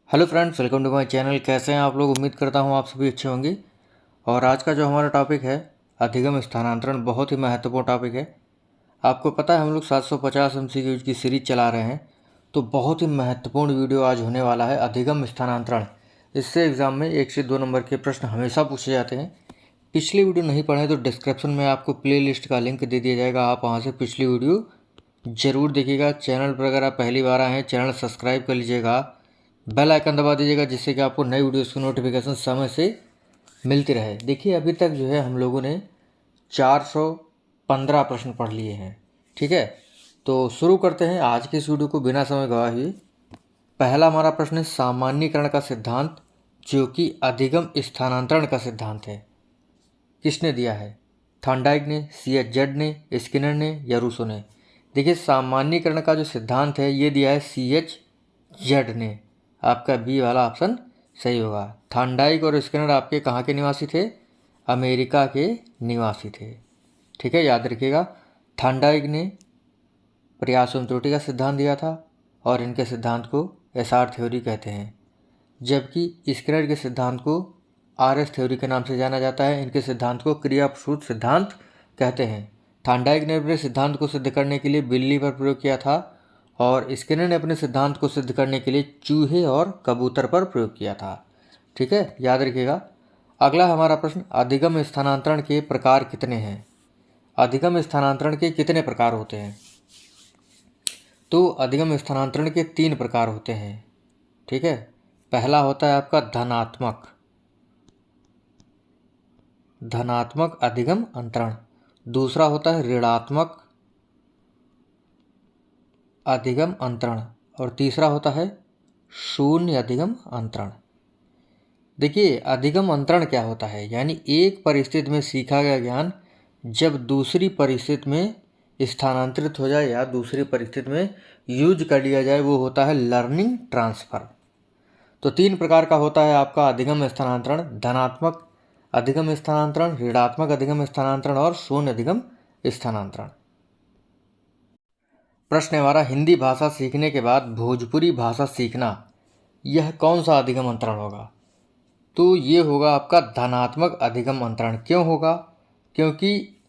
Hello friends, welcome to my channel. कैसे हैं आप लोग? उम्मीद करता हूं आप सभी अच्छे होंगे। और आज का जो हमारा टॉपिक है अधिगम स्थानांतरण, बहुत ही महत्वपूर्ण टॉपिक है। आपको पता है हम लोग 750 MCQ की सीरीज चला रहे हैं, तो बहुत ही महत्वपूर्ण वीडियो आज होने वाला है अधिगम स्थानांतरण। इससे एग्ज़ाम में 1 से 2 नंबर के प्रश्न हमेशा पूछे जाते हैं। पिछली वीडियो नहीं पढ़े तो डिस्क्रिप्शन में आपको प्ले लिस्ट का लिंक दे दिया जाएगा, आप वहाँ से पिछली वीडियो ज़रूर देखिएगा। चैनल पर अगर आप पहली बार आए हैं, चैनल सब्सक्राइब कर लीजिएगा, बेल आइकन दबा दीजिएगा, जिससे कि आपको नई वीडियोस की नोटिफिकेशन समय से मिलती रहे। देखिए, अभी तक जो है हम लोगों ने 415 प्रश्न पढ़ लिए हैं। ठीक है, तो शुरू करते हैं आज की इस वीडियो को बिना समय गवाए हुए। पहला हमारा प्रश्न है सामान्यीकरण का सिद्धांत, जो कि अधिगम स्थानांतरण का सिद्धांत है। किसने दिया है? थॉर्नडाइक ने, CH ने, स्किनर ने या रूसो ने? देखिए, सामान्यीकरण का जो सिद्धांत है ये दिया है CH ने। आपका बी वाला ऑप्शन सही होगा। थॉर्नडाइक और स्किनर आपके कहाँ के निवासी थे? अमेरिका के निवासी थे। ठीक है, याद रखिएगा। थॉर्नडाइक ने प्रयासों में त्रुटि का सिद्धांत दिया था और इनके सिद्धांत को SR थ्योरी कहते हैं, जबकि स्किनर के सिद्धांत को RS थ्योरी के नाम से जाना जाता है। इनके सिद्धांत को क्रियाप्रसूत सिद्धांत कहते हैं। थॉर्नडाइक ने अपने सिद्धांत को सिद्ध करने के लिए बिल्ली पर प्रयोग किया था और स्किनर ने अपने सिद्धांत को सिद्ध करने के लिए चूहे और कबूतर पर प्रयोग किया था। ठीक है, याद रखिएगा। अगला हमारा प्रश्न, अधिगम स्थानांतरण के प्रकार कितने हैं? अधिगम स्थानांतरण के कितने प्रकार होते हैं? तो अधिगम स्थानांतरण के 3 प्रकार होते हैं। ठीक है, पहला होता है आपका धनात्मक अधिगम अंतरण। दूसरा होता है ऋणात्मक अधिगम अंतरण और तीसरा होता है शून्य अधिगम अंतरण। देखिए, अधिगम अंतरण क्या होता है? यानी एक परिस्थिति में सीखा गया ज्ञान जब दूसरी परिस्थिति में स्थानांतरित हो जाए या दूसरी परिस्थिति में यूज कर लिया जाए, वो होता है लर्निंग ट्रांसफ़र। तो 3 प्रकार का होता है आपका अधिगम स्थानांतरण: धनात्मक अधिगम स्थानांतरण, ऋणात्मक अधिगम स्थानांतरण और शून्य अधिगम स्थानांतरण। प्रश्न हमारा, हिंदी भाषा सीखने के बाद भोजपुरी भाषा सीखना, यह कौन सा अधिगम अंतरण होगा? तो ये होगा आपका धनात्मक अधिगम अंतरण। क्यों होगा? क्योंकि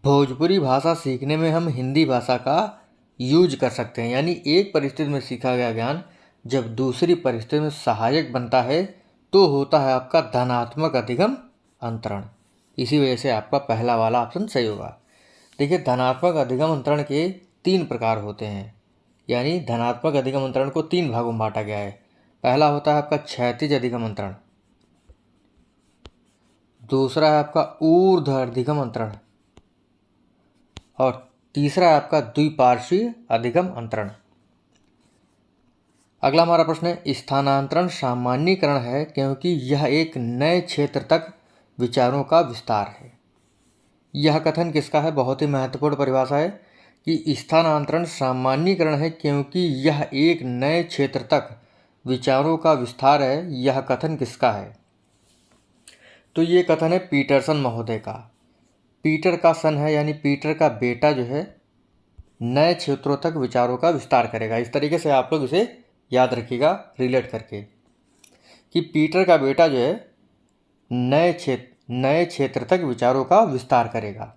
भोजपुरी भाषा सीखने में हम हिंदी भाषा का यूज कर सकते हैं। यानी एक परिस्थिति में सीखा गया ज्ञान जब दूसरी परिस्थिति में सहायक बनता है तो होता है आपका धनात्मक अधिगम अंतरण। इसी वजह से आपका पहला वाला ऑप्शन सही होगा। देखिए, धनात्मक अधिगम अंतरण के 3 प्रकार होते हैं। यानी धनात्मक अधिगम अंतरण को 3 भागों में बांटा गया है। पहला होता है आपका क्षैतिज अधिगम अंतरण, दूसरा है आपका ऊर्ध्व अधिगम अंतरण और तीसरा है आपका द्विपार्श्वीय अधिगम अंतरण। अगला हमारा प्रश्न है, स्थानांतरण सामान्यीकरण है क्योंकि यह एक नए क्षेत्र तक विचारों का विस्तार है। यह कथन किसका है? बहुत ही महत्वपूर्ण परिभाषा है कि स्थानांतरण सामान्यीकरण है क्योंकि यह एक नए क्षेत्र तक विचारों का विस्तार है। यह कथन किसका है? तो ये कथन है पीटरसन महोदय का। पीटर का सन है, यानी पीटर का बेटा जो है नए क्षेत्रों तक विचारों का विस्तार करेगा। इस तरीके से आप लोग इसे याद रखिएगा रिलेट करके कि पीटर का बेटा जो है नए क्षेत्र तक विचारों का विस्तार करेगा।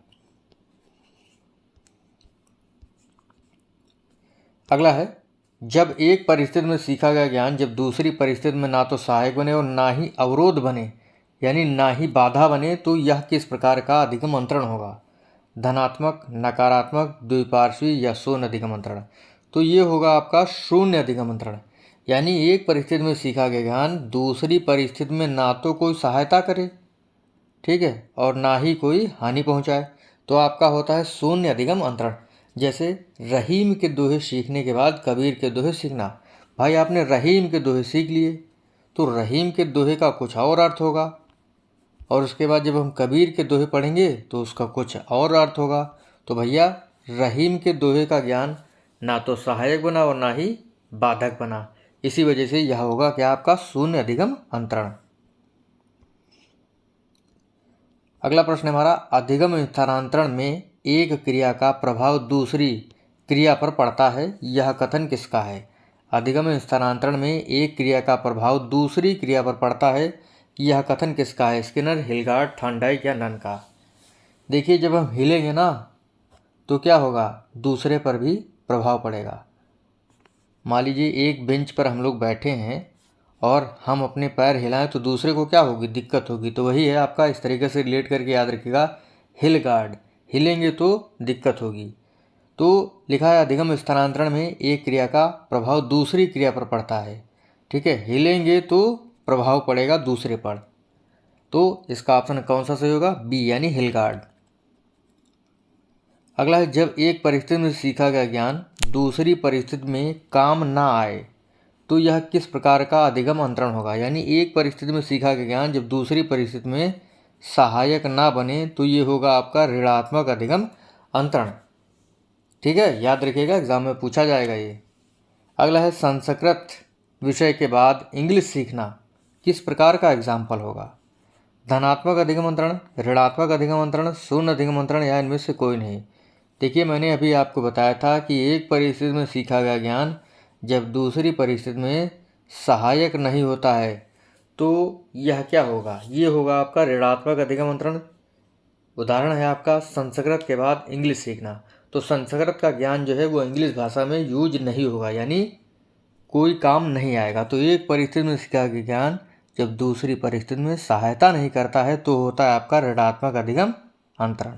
अगला है, जब एक परिस्थिति में सीखा गया ज्ञान जब दूसरी परिस्थिति में ना तो सहायक बने और ना ही अवरोध बने, यानी ना ही बाधा बने, तो यह किस प्रकार का अधिगम अंतरण होगा? धनात्मक, नकारात्मक, द्विपार्श्वीय या शून्य अधिगम अंतरण? तो ये होगा आपका शून्य अधिगम अंतरण। यानी एक परिस्थिति में सीखा गया ज्ञान दूसरी परिस्थिति में ना तो कोई सहायता करे, ठीक है, और ना ही कोई हानि पहुंचाए, तो आपका होता है शून्य अधिगम अंतरण। जैसे रहीम के दोहे सीखने के बाद कबीर के दोहे सीखना। भाई, आपने रहीम के दोहे सीख लिए तो रहीम के दोहे का कुछ और अर्थ होगा और उसके बाद जब हम कबीर के दोहे पढ़ेंगे तो उसका कुछ और अर्थ होगा। तो भैया, रहीम के दोहे का ज्ञान ना तो सहायक बना और ना ही बाधक बना। इसी वजह से यह होगा क्या? आपका शून्य अधिगम अंतरण। अगला प्रश्न हमारा, अधिगम स्थानांतरण में एक क्रिया का प्रभाव दूसरी क्रिया पर पड़ता है, यह कथन किसका है? अधिगम स्थानांतरण में एक क्रिया का प्रभाव दूसरी क्रिया पर पड़ता है, यह कथन किसका है? स्किनर, हिलगार्ड, थॉर्नडाइक या नन का? देखिए, जब हम हिलेंगे ना तो क्या होगा? दूसरे पर भी प्रभाव पड़ेगा। मान लीजिए एक बेंच पर हम लोग बैठे हैं और हम अपने पैर हिलाएं तो दूसरे को क्या होगी? दिक्कत होगी। तो वही है आपका, इस तरीके से रिलेट करके याद रखिएगा। हिल गार्ड, हिलेंगे तो दिक्कत होगी। तो लिखा है अधिगम स्थानांतरण में एक क्रिया का प्रभाव दूसरी क्रिया पर पड़ता है। ठीक है, हिलेंगे तो प्रभाव पड़ेगा दूसरे पर। तो इसका ऑप्शन कौन सा सही होगा? बी, यानी हिल गार्ड। अगला है, जब एक परिस्थिति में सीखा गया ज्ञान दूसरी परिस्थिति में काम ना आए तो यह किस प्रकार का अधिगम अंतरण होगा? यानी एक परिस्थिति में सीखा गया ज्ञान जब दूसरी परिस्थिति में सहायक ना बने तो ये होगा आपका ऋणात्मक अधिगम अंतरण। ठीक है, याद रखिएगा, एग्जाम में पूछा जाएगा ये। अगला है, संस्कृत विषय के बाद इंग्लिश सीखना किस प्रकार का एग्जाम्पल होगा? धनात्मक अधिगम अंतरण, ऋणात्मक अधिगम अंतरण, शून्य अधिगम अंतरण या इनमें से कोई नहीं? देखिए, मैंने अभी आपको बताया था कि एक परिस्थिति में सीखा गया ज्ञान जब दूसरी परिस्थिति में सहायक नहीं होता है तो यह क्या होगा? ये होगा आपका ऋणात्मक अधिगम अंतरण। उदाहरण है आपका संस्कृत के बाद इंग्लिश सीखना। तो संस्कृत का ज्ञान जो है वो इंग्लिश भाषा में यूज नहीं होगा, यानी कोई काम नहीं आएगा। तो एक परिस्थिति में सीखा गया ज्ञान जब दूसरी परिस्थिति में सहायता नहीं करता है तो होता है आपका ऋणात्मक अधिगम अंतरण।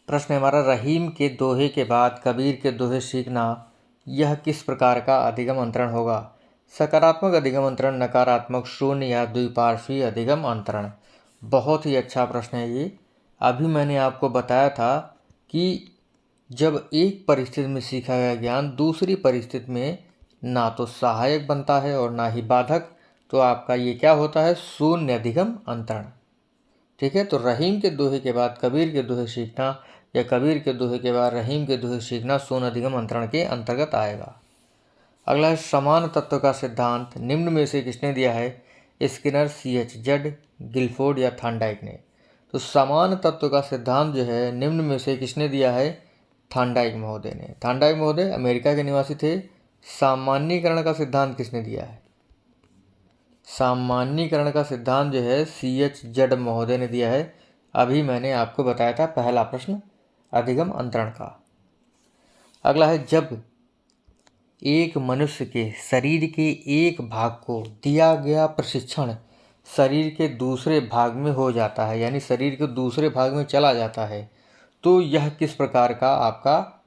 प्रश्न हमारा, रहीम के दोहे के बाद कबीर के दोहे सीखना यह किस प्रकार का अधिगम अंतरण होगा? सकारात्मक अधिगम अंतरण, नकारात्मक, शून्य या द्विपार्श्वीय अधिगम अंतरण? बहुत ही अच्छा प्रश्न है ये। अभी मैंने आपको बताया था कि जब एक परिस्थिति में सीखा गया ज्ञान दूसरी परिस्थिति में ना तो सहायक बनता है और ना ही बाधक, तो आपका ये क्या होता है? शून्य अधिगम अंतरण। ठीक है, तो रहीम के दोहे के बाद कबीर के दोहे सीखना या कबीर के दोहे के बाद रहीम के दोहे सीखना शून्य अधिगम अंतरण के अंतर्गत आएगा। अगला है, समान तत्व का सिद्धांत निम्न में से किसने दिया है? स्किनर, CH जड, गिलफोर्ड या थॉर्नडाइक ने? तो समान तत्व का सिद्धांत जो है निम्न में से किसने दिया है? थॉर्नडाइक महोदय ने। थॉर्नडाइक महोदय अमेरिका के निवासी थे। सामान्यीकरण का सिद्धांत किसने दिया है? सामान्यीकरण का सिद्धांत जो है CH जड महोदय ने दिया है। अभी मैंने आपको बताया था पहला प्रश्न अधिगम अंतरण का। अगला है, जब एक मनुष्य के शरीर के एक भाग को दिया गया प्रशिक्षण शरीर के दूसरे भाग में हो जाता है, यानी शरीर के दूसरे भाग में चला जाता है, तो यह किस प्रकार का आपका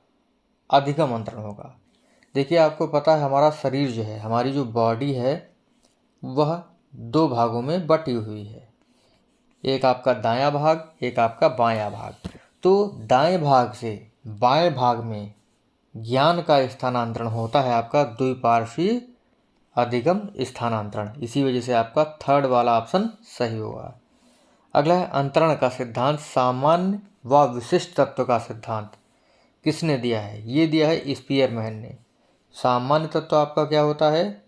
अधिगम अंतरण होगा? देखिए, आपको पता है हमारा शरीर जो है, हमारी जो बॉडी है वह दो भागों में बटी हुई है। एक आपका दायां भाग, एक आपका बायां भाग। तो दाएं भाग से बाएं भाग में ज्ञान का स्थानांतरण होता है आपका द्विपार्श्वीय अधिगम स्थानांतरण। इसी वजह से आपका थर्ड वाला ऑप्शन सही होगा। अगला है, अंतरण का सिद्धांत सामान्य व विशिष्ट तत्व का सिद्धांत किसने दिया है? ये दिया है स्पीयरमैन ने। सामान्य तत्व आपका क्या होता है?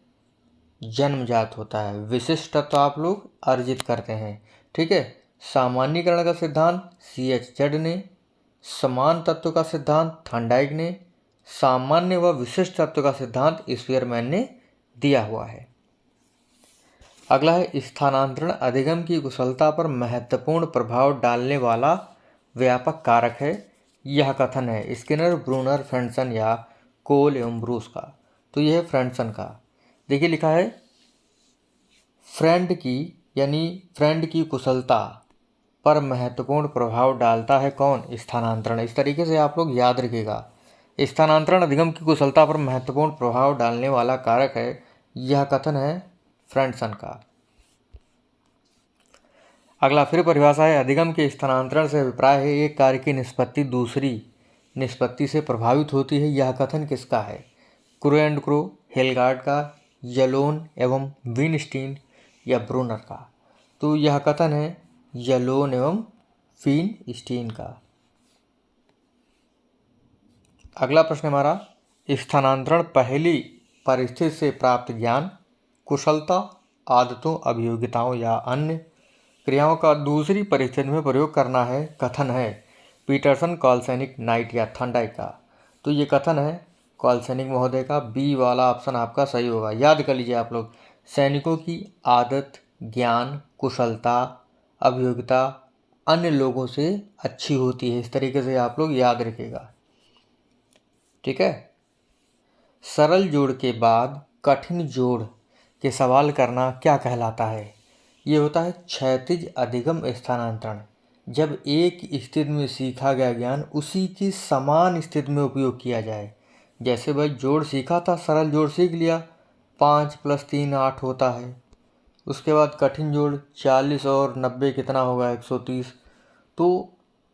जन्मजात होता है। विशिष्ट तत्व आप लोग अर्जित करते हैं। ठीक है, सामान्यीकरण का सिद्धांत CH जड ने, समान तत्व का सिद्धांत थॉर्नडाइक ने, सामान्य व विशिष्ट तत्व का सिद्धांत स्पीयरमैन ने दिया हुआ है। अगला है, स्थानांतरण अधिगम की कुशलता पर महत्वपूर्ण प्रभाव डालने वाला व्यापक कारक है। यह कथन है स्किनर, ब्रूनर, फ्रेंडसन या कोल एवं ब्रूस का? तो यह है फ्रेंडसन का। देखिए, लिखा है फ्रेंड की कुशलता पर महत्वपूर्ण प्रभाव डालता है कौन? स्थानांतरण। इस तरीके से आप लोग याद रखिएगा, स्थानांतरण अधिगम की कुशलता पर महत्वपूर्ण प्रभाव डालने वाला कारक है। यह कथन है फ्रेंडसन का। अगला फिर परिभाषा है, अधिगम के स्थानांतरण से अभिप्राय है एक कार्य की निष्पत्ति दूसरी निष्पत्ति से प्रभावित होती है। यह कथन किसका है? क्रो एंड क्रो, हेलगार्ड का, यलोन एवं विनस्टीन या ब्रूनर का? तो यह कथन है यलोन एवं विनस्टीन का। अगला प्रश्न हमारा, स्थानांतरण पहली परिस्थिति से प्राप्त ज्ञान, कुशलता, आदतों, अभियोगिताओं या अन्य क्रियाओं का दूसरी परिस्थिति में प्रयोग करना है। कथन है पीटरसन, कॉलसैनिक, नाइट या थॉर्नडाइक का? तो ये कथन है कौल सैनिक महोदय का, बी वाला ऑप्शन आपका सही होगा। याद कर लीजिए आप लोग, सैनिकों की आदत, ज्ञान, कुशलता, अभियोग्यता अन्य लोगों से अच्छी होती है। इस तरीके से आप लोग याद रखिएगा, ठीक है। सरल जोड़ के बाद कठिन जोड़ के सवाल करना क्या कहलाता है? ये होता है क्षैतिज अधिगम स्थानांतरण। जब एक स्थिति में सीखा गया ज्ञान उसी की समान स्थिति में उपयोग किया जाए। जैसे भाई जोड़ सीखा था, सरल जोड़ सीख लिया, 5 + 3 8 होता है। उसके बाद कठिन जोड़ 40 और 90 कितना होगा? 130। तो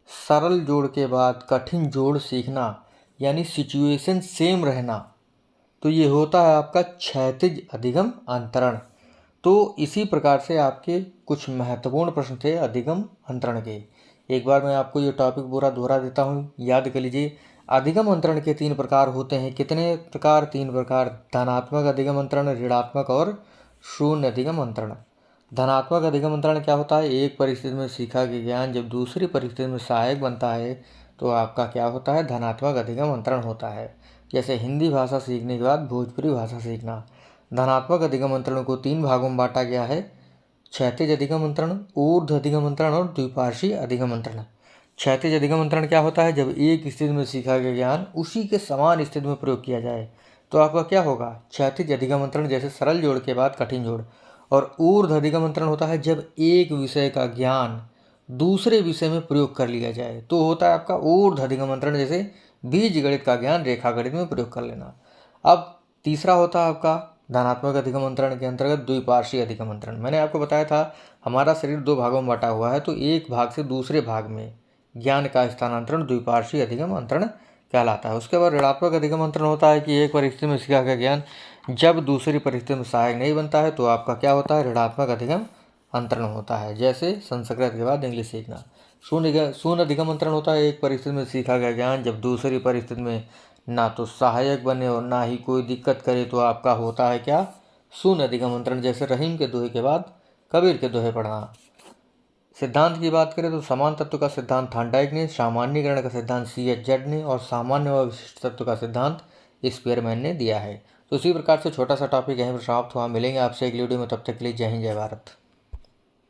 सरल जोड़ के बाद कठिन जोड़ सीखना यानी सिचुएशन सेम रहना, तो ये होता है आपका क्षैतिज अधिगम अंतरण। तो इसी प्रकार से आपके कुछ महत्वपूर्ण प्रश्न थे अधिगम अंतरण के। एक बार मैं आपको ये टॉपिक पूरा दोहरा देता हूँ, याद कर लीजिए। अधिगम अंतरण के 3 प्रकार होते हैं। कितने प्रकार? 3 प्रकार। धनात्मक अधिगम अंतरण, ऋणात्मक और शून्य अधिगम अंतरण। धनात्मक अधिगम अंतरण क्या होता है? एक परिस्थिति में सीखा गया ज्ञान जब दूसरी परिस्थिति में सहायक बनता है तो आपका क्या होता है? धनात्मक अधिगम अंतरण होता है। जैसे हिंदी भाषा सीखने के बाद भोजपुरी भाषा सीखना। धनात्मक अधिगम अंतरण को 3 भागों में बांटा गया है: क्षैतिज अधिगम अंतरण, ऊर्ध्व अधिगम अंतरण और द्विपार्श्वीय अधिगम अंतरण। क्षैतिज अधिगम अंतरण क्या होता है? जब एक स्थिति में सीखा गया ज्ञान उसी के समान स्थिति में प्रयोग किया जाए तो आपका क्या होगा? क्षैतिज अधिगम अंतरण। जैसे सरल जोड़ के बाद कठिन जोड़। और ऊर्ध्व अधिगम अंतरण होता है जब एक विषय का ज्ञान दूसरे विषय में प्रयोग कर लिया जाए तो होता है आपका ऊर्ध्व अधिगम अंतरण। जैसे बीजगणित का ज्ञान रेखागणित में प्रयोग कर लेना। अब तीसरा होता है आपका धनात्मक अधिगम अंतरण के अंतर्गत द्विपार्श्वीय अधिगम अंतरण। मैंने आपको बताया था हमारा शरीर 2 भागों में बटा हुआ है, तो एक भाग से दूसरे भाग में ज्ञान का स्थानांतरण द्विपार्श्वीय अधिगम अंतरण कहलाता है। उसके बाद ऋणात्मक अधिगम अंतरण होता है कि एक परिस्थिति में सीखा गया ज्ञान जब दूसरी परिस्थिति में सहायक नहीं बनता है तो आपका क्या होता है? ऋणात्मक अधिगम अंतरण होता है। जैसे संस्कृत के बाद इंग्लिश सीखना। शून्य अधिगम अंतरण होता है एक परिस्थिति में सीखा गया ज्ञान जब दूसरी परिस्थिति में ना तो सहायक बने और ना ही कोई दिक्कत करे तो आपका होता है क्या? शून्य अधिगम अंतरण। जैसे रहीम के दोहे के बाद कबीर के दोहे पढ़ना। सिद्धांत की बात करें तो समान तत्व का सिद्धांत थार्नडाइक ने, सामान्यीकरण का सिद्धांत C.H. जड ने और सामान्य व विशिष्ट तत्व का सिद्धांत स्पीयरमैन ने दिया है। तो इसी प्रकार से छोटा सा टॉपिक यहीं पर समाप्त हुआ। मिलेंगे आपसे एक वीडियो में, तब तक के लिए जय हिंद, जय भारत।